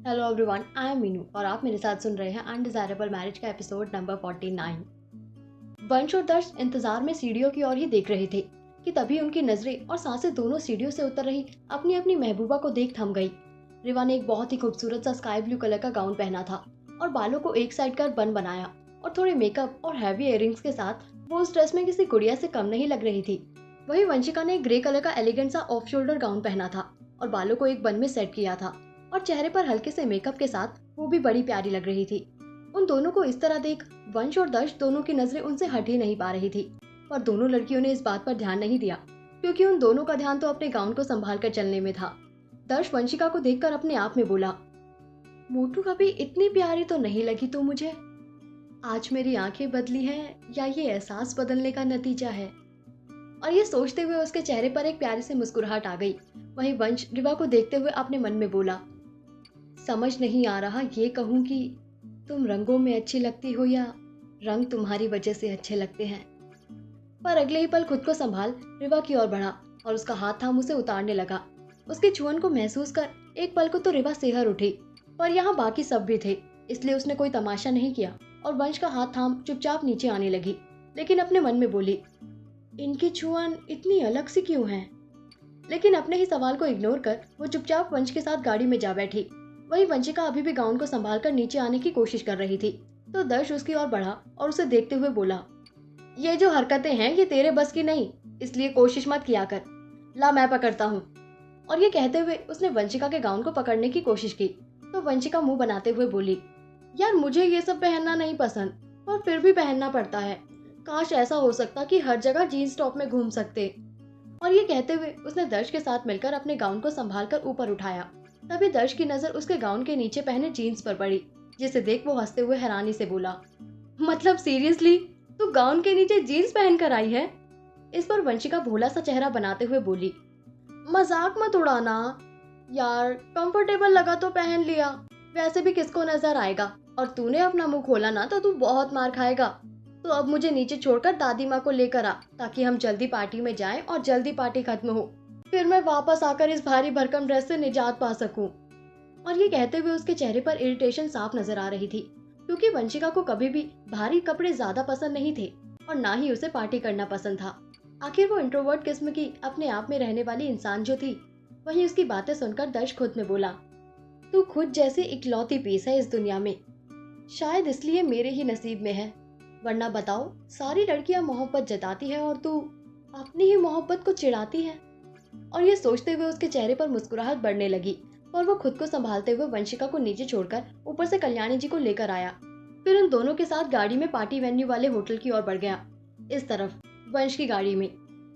Hello everyone, I am Meenu और आप मेरे साथ सुन रहे हैं अनडिजायरेबल मैरिज का एपिसोड नंबर 49। वंश और दर्श इंतजार में सीढ़ियों की ओर ही देख रहे थे कि तभी उनकी नजरें और सांसें दोनों सीढ़ियों से उतर रही अपनी अपनी महबूबा को देख थम गई। रिवा ने एक बहुत ही खूबसूरत सा स्काई ब्लू कलर का गाउन पहना था और बालों को एक साइड कर बन बनाया और थोड़े मेकअप और हैवी इयररिंग्स के साथ वो उस ड्रेस में किसी गुड़िया से कम नहीं लग रही थी। वहीं वंशिका ने एक ग्रे कलर का एलिगेंट सा ऑफ शोल्डर गाउन पहना था और बालों को एक बन में सेट किया था और चेहरे पर हल्के से मेकअप के साथ वो भी बड़ी प्यारी लग रही थी। उन दोनों को इस तरह देख वंश और दर्श दोनों की नजरें उनसे हट ही नहीं पा रही थी, पर दोनों लड़कियों ने इस बात पर ध्यान नहीं दिया क्योंकि उन दोनों का ध्यान तो अपने गाउन को संभाल कर चलने में था। दर्श वंशिका को देखकर अपने आप में बोला, मोटू कभी इतनी प्यारी तो नहीं लगी तो मुझे। आज मेरी आंखें बदली हैं या ये एहसास बदलने का नतीजा है। और ये सोचते हुए उसके चेहरे पर एक प्यारी सी मुस्कुराहट आ गई। वहीं वंश रिवा को देखते हुए अपने मन में बोला, समझ नहीं आ रहा ये कहूँ कि तुम रंगों में अच्छी लगती हो या रंग तुम्हारी वजह से अच्छे लगते हैं। पर अगले ही पल खुद को संभाल रिवा की ओर बढ़ा और उसका हाथ थाम उसे उतारने लगा। उसके छुअन को महसूस कर एक पल को तो रिवा सिहर उठी, पर यहाँ बाकी सब भी थे, इसलिए उसने कोई तमाशा नहीं किया और वंश का हाथ थाम चुपचाप नीचे आने लगी, लेकिन अपने मन में बोली, इनकी छुअन इतनी अलग सी क्यों है। लेकिन अपने ही सवाल को इग्नोर कर वो चुपचाप वंश के साथ गाड़ी में जा बैठी। वहीं वंशिका अभी भी गाउन को संभाल कर नीचे आने की कोशिश कर रही थी, तो दर्श उसकी ओर बढ़ा और उसे देखते हुए बोला, ये जो हरकतें हैं ये तेरे बस की नहीं, इसलिए कोशिश मत किया कर। ला मैं पकड़ता हूँ। और ये कहते हुए उसने वंशिका के गाउन को पकड़ने की कोशिश की, तो वंशिका मुंह बनाते हुए बोली, यार मुझे ये सब पहनना नहीं पसंद, पर फिर भी पहनना पड़ता है। काश ऐसा हो सकता कि हर जगह जीन्स टॉप में घूम सकते। और ये कहते हुए उसने दर्श के साथ मिलकर अपने गाउन को संभाल कर ऊपर उठाया। तभी दर्श की नजर उसके गाउन के नीचे पहने जीन्स पर पड़ी, जिसे देख वो हंसते हुए हैरानी से बोला, मतलब सीरियसली तू गाउन के नीचे जीन्स पहन कर आई है। इस पर वंशिका भोला सा चेहरा बनाते हुए बोली, मजाक मत उड़ाना यार, कंफर्टेबल लगा तो पहन लिया, वैसे भी किसको नजर आएगा, और तूने अपना मुंह खोला ना तो तू बहुत मार खाएगा। तो अब मुझे नीचे छोड़कर दादी माँ को लेकर आ, ताकि हम जल्दी पार्टी में जाएं और जल्दी पार्टी खत्म हो, फिर मैं वापस आकर इस भारी भरकम ड्रेस से निजात पा सकूं। और ये कहते हुए उसके चेहरे पर इरिटेशन साफ नजर आ रही थी, क्योंकि वंशिका को कभी भी भारी कपड़े ज्यादा पसंद नहीं थे और ना ही उसे पार्टी करना पसंद था। आखिर वो इंट्रोवर्ट किस्म की अपने आप में रहने वाली इंसान जो थी। वहीं उसकी बातें सुनकर दर्श खुद में बोला, तू खुद जैसी इकलौती पीस है इस दुनिया में, शायद इसलिए मेरे ही नसीब में है, वरना बताओ सारी लड़कियां मोहब्बत जताती है और तू अपनी ही मोहब्बत को चिढ़ाती है। और ये सोचते हुए उसके चेहरे पर मुस्कुराहट बढ़ने लगी और वो खुद को संभालते हुए वंशिका को नीचे छोड़कर ऊपर से कल्याणी जी को लेकर आया। फिर उन दोनों के साथ गाड़ी में पार्टी वेन्यू वाले होटल की ओर बढ़ गया। इस तरफ वंश की गाड़ी में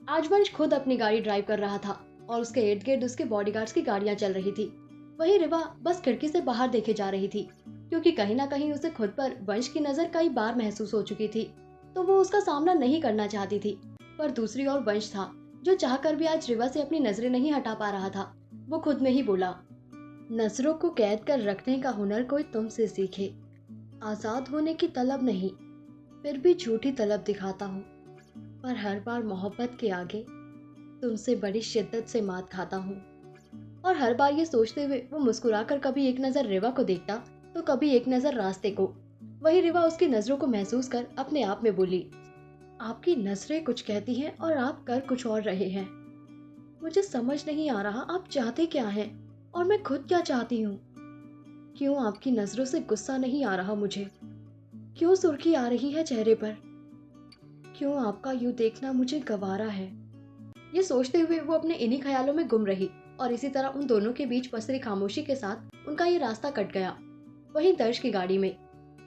आज वंश खुद अपनी गाड़ी ड्राइव कर रहा था और उसके इर्द गिर्द उसके बॉडीगार्ड्स की गाड़ियां चल रही थी। वहीं रिवा बस खिड़की से बाहर देखे जा रही थी, क्योंकि कहीं ना कहीं उसे खुद पर वंश की नजर कई बार महसूस हो चुकी थी, तो वो उसका सामना नहीं करना चाहती थी। पर दूसरी ओर वंश था, जो चाहकर भी आज रिवा से अपनी नजरें नहीं हटा पा रहा था। वो खुद में ही बोला, नजरों को कैद कर रखने का हुनर कोई तुमसे सीखे, आजाद होने की तलब नहीं, फिर भी झूठी तलब दिखाता हूँ, पर हर बार मोहब्बत के आगे तुमसे बड़ी शिद्दत से मात खाता हूँ। और हर बार ये सोचते हुए वो मुस्कुराकर कभी एक नजर रिवा को देखता तो कभी एक नजर रास्ते को। वही रिवा उसकी नजरों को महसूस कर अपने आप में बोली, आपकी नजरें कुछ कहती हैं और आप कर कुछ और रहे हैं। मुझे समझ नहीं आ रहा आप चाहते क्या हैं और मैं खुद क्या चाहती हूँ। क्यों आपकी नजरों से गुस्सा नहीं आ रहा मुझे, क्यों सुर्खी आ रही है चेहरे पर, क्यों आपका यूं देखना मुझे गवारा है। ये सोचते हुए वो अपने इन्हीं ख्यालों में गुम रही और इसी तरह उन दोनों के बीच पसरी खामोशी के साथ उनका ये रास्ता कट गया। वहीं दर्श की गाड़ी में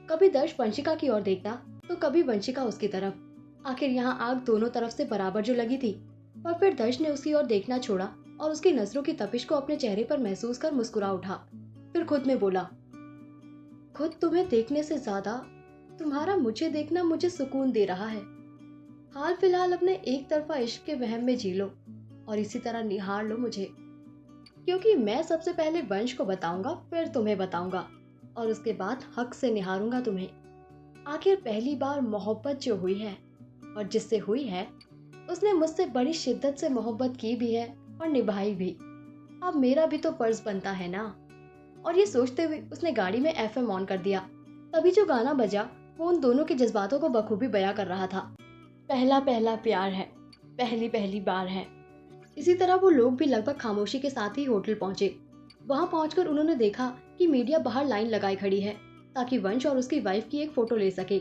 कभी दर्श वंशिका की ओर देखता तो कभी वंशिका उसकी तरफ। आखिर यहाँ आग दोनों तरफ से बराबर जो लगी थी, पर फिर दर्श ने उसकी ओर देखना छोड़ा और उसकी नजरों की तपिश को अपने चेहरे पर महसूस कर मुस्कुरा उठा। फिर खुद में बोला, खुद तुम्हें देखने से ज्यादा तुम्हारा मुझे देखना मुझे सुकून दे रहा है। हाल फिलहाल अपने एक तरफा इश्क के वहम में जी लो और इसी तरह निहार लो मुझे, क्योंकि मैं सबसे पहले वंश को बताऊंगा, फिर तुम्हें बताऊंगा और उसके बाद हक से निहारूंगा तुम्हें। आखिर पहली बार मोहब्बत जो हुई है और जिससे हुई है उसने मुझसे बड़ी शिद्दत से मोहब्बत की भी है और निभाई भी। अब मेरा भी तो फर्ज बनता है ना। और ये सोचते हुए उसने गाड़ी में एफएम ऑन कर दिया। तभी जो गाना बजा वो उन दोनों के जज्बातों को बखूबी बयां कर रहा था। पहला पहला प्यार है, पहली पहली बार है। इसी तरह वो लोग भी लगभग खामोशी के साथ ही होटल पहुंचे। वहां पहुंचकर उन्होंने देखा कि मीडिया बाहर लाइन लगाई खड़ी है ताकि वंश और उसकी वाइफ की एक फोटो ले सके।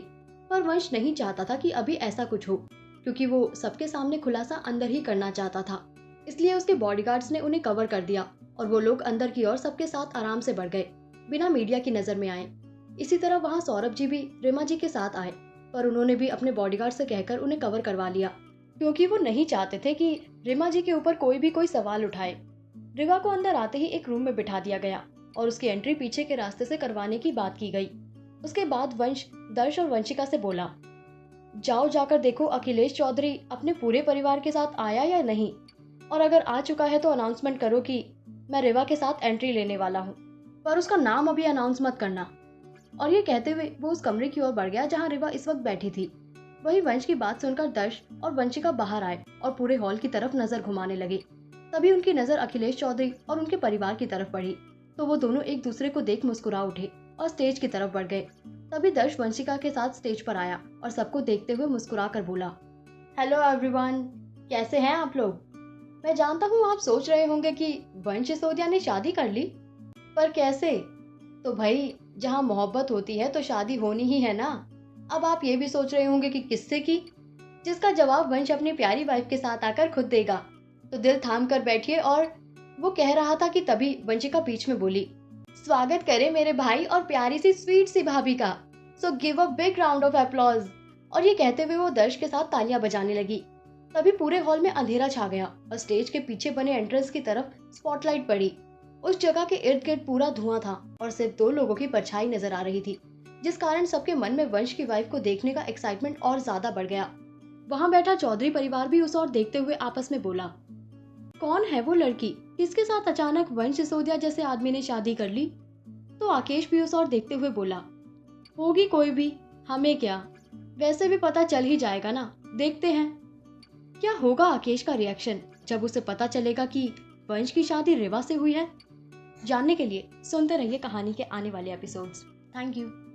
पर वंश नहीं चाहता था कि अभी ऐसा कुछ हो, क्योंकि वो सबके सामने खुलासा अंदर ही करना चाहता था। इसलिए उसके बॉडीगार्ड्स ने उन्हें कवर कर दिया और वो लोग अंदर की ओर सबके साथ आराम से बढ़ गए, बिना मीडिया की नजर में आए। इसी तरह वहां सौरभ जी भी रिमा जी के साथ आए, पर उन्होंने भी अपने बॉडीगार्ड से कहकर उन्हें कवर करवा लिया, क्योंकि वो नहीं चाहते थे कि रिमा जी के ऊपर कोई सवाल उठाए। रिवा को अंदर आते ही एक रूम में बिठा दिया गया और उसकी एंट्री पीछे के रास्ते से करवाने की बात की गई। उसके बाद वंश दर्श और वंशिका से बोला, जाओ जाकर देखो अखिलेश चौधरी अपने पूरे परिवार के साथ आया या नहीं, और अगर आ चुका है तो अनाउंसमेंट करो कि मैं रिवा के साथ एंट्री लेने वाला हूँ, पर उसका नाम अभी अनाउंस मत करना। और ये कहते हुए वो उस कमरे की ओर बढ़ गया जहाँ रिवा इस वक्त बैठी थी। वही वंश की बात सुनकर दर्श और वंशिका बाहर आए और पूरे हॉल की तरफ नजर घुमाने लगे। तभी उनकी नजर अखिलेश चौधरी और उनके परिवार की तरफ पड़ी, तो वो दोनों एक दूसरे को देख मुस्कुरा उठे और स्टेज की तरफ बढ़ गए। तभी दर्श वंशिका के साथ स्टेज पर आया और सबको देखते हुए मुस्कुरा कर बोला, हेलो एवरीवन, कैसे हैं आप लोग? मैं जानता हूँ आप सोच रहे होंगे कि वंश सिसोदिया ने शादी कर ली, पर कैसे? तो भाई जहाँ मोहब्बत होती है तो शादी होनी ही है ना। अब आप ये भी सोच रहे होंगे कि किससे की, जिसका जवाब वंश अपनी प्यारी वाइफ के साथ आकर खुद देगा। तो दिल थाम कर बैठिए। और वो कह रहा था कि तभी वंशिका बीच में बोली, स्वागत करें मेरे भाई और प्यारी सी स्वीट सी भाभी का, so give a big round of applause. और ये कहते हुए वो दर्श के साथ तालियां बजाने लगी। तभी पूरे हॉल में अंधेरा छा गया और स्टेज के पीछे बने एंट्रेंस की तरफ स्पॉटलाइट पड़ी। उस जगह के इर्द गिर्द पूरा धुआं था और सिर्फ दो लोगों की परछाई नजर आ रही थी, जिस कारण सबके मन में वंश की वाइफ को देखने का एक्साइटमेंट और ज्यादा बढ़ गया। वहां बैठा चौधरी परिवार भी उस ओर देखते हुए आपस में बोला, कौन है वो लड़की, किसके साथ अचानक वंश सिसोदिया जैसे आदमी ने शादी कर ली? तो आकेश भी उस ओर देखते हुए बोला, होगी कोई भी, हमें क्या, वैसे भी पता चल ही जाएगा ना, देखते हैं क्या होगा आकेश का रिएक्शन जब उसे पता चलेगा कि वंश की शादी रिवा से हुई है। जानने के लिए सुनते रहिए कहानी के आने वाले एपिसोड्स। Thank you.